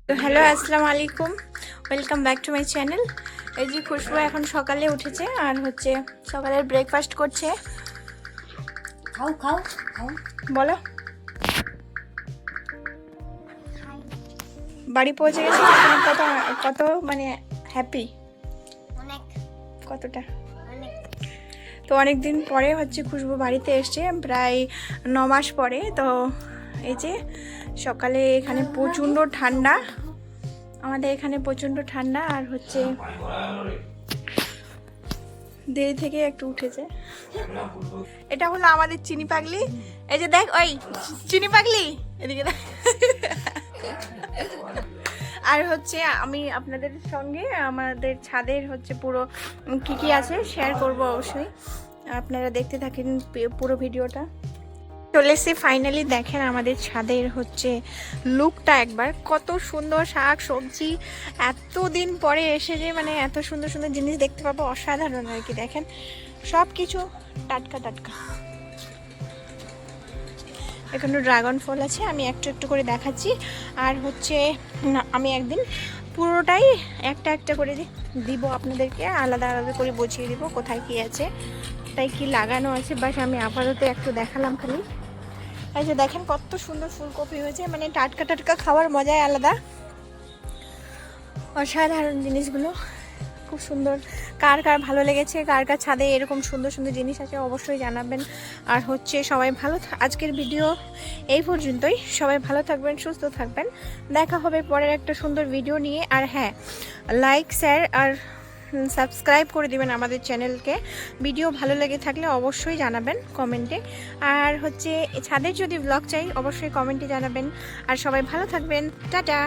তো হ্যালো, আসসালামু আলাইকুম, welcome back to my channel. এই যে খুশবু এখন সকালে উঠেছে আর হচ্ছে সকালের ব্রেকফাস্ট করছে। খাও খাও খাও। বলো, বাড়ি পৌঁছে গেছে, তুমি কত কত মানে হ্যাপি? অনেক কতটা? অনেক তো অনেক দিন পরে হচ্ছে খুশবু বাড়িতে এসছে, প্রায় 9 মাস পরে। তো এই যে সকালে এখানে প্রচণ্ড ঠান্ডা, আমাদের এখানে প্রচণ্ড ঠান্ডা আর হচ্ছে দেরি থেকে একটু উঠেছে। এটা হলো আমাদের চিনি পাগলি। এই যে দেখ, ওই চিনি পাগলি এদিকে দেখ। আর হচ্ছে আমি আপনাদের সঙ্গে আমাদের ছাদের হচ্ছে পুরো কি কি আছে শেয়ার করব, অবশ্যই আপনারা দেখতে থাকেন পুরো ভিডিওটা। চলে এসে ফাইনালি দেখেন আমাদের ছাদের হচ্ছে লুকটা একবার, কত সুন্দর শাক সবজি, এতদিন পরে এসে যে মানে এত সুন্দর সুন্দর জিনিস দেখতে পাবো, অসাধারণ আর কি। দেখেন সব কিছু টাটকা টাটকা। এখানে ড্রাগন ফল আছে, আমি একটু একটু করে দেখাচ্ছি। আর হচ্ছে আমি একদিন পুরোটাই একটা একটা করে দিব আপনাদেরকে, আলাদা আলাদা করে বুঝিয়ে দিব কোথায় কি আছে, তাই কি লাগানো আছে। বাস আমি আপাতত একটু দেখালাম খালি। এই যে দেখেন কত সুন্দর ফুলকপি হয়েছে, মানে টাটকা টাটকা খাওয়ার মজাই আলাদা, অসাধারণ জিনিসগুলো, খুব সুন্দর। কার কার ভালো লেগেছে, কার কার ছাদে এরকম সুন্দর সুন্দর জিনিস আছে, অবশ্যই জানাবেন। আর হচ্ছে সবাই ভালো, আজকের ভিডিও এই পর্যন্তই। সবাই ভালো থাকবেন, সুস্থ থাকবেন, দেখা হবে পরের একটা সুন্দর ভিডিও নিয়ে। আর হ্যাঁ, লাইক শেয়ার আর সাবস্ক্রাইব করে দিবেন আমাদের চ্যানেলকে। ভিডিও ভালো লেগে থাকলে অবশ্যই জানাবেন কমেন্টে। আর হচ্ছে ছাদের যদি ব্লগ চাই অবশ্যই কমেন্টে জানাবেন। আর সবাই ভালো থাকবেন, টাটা।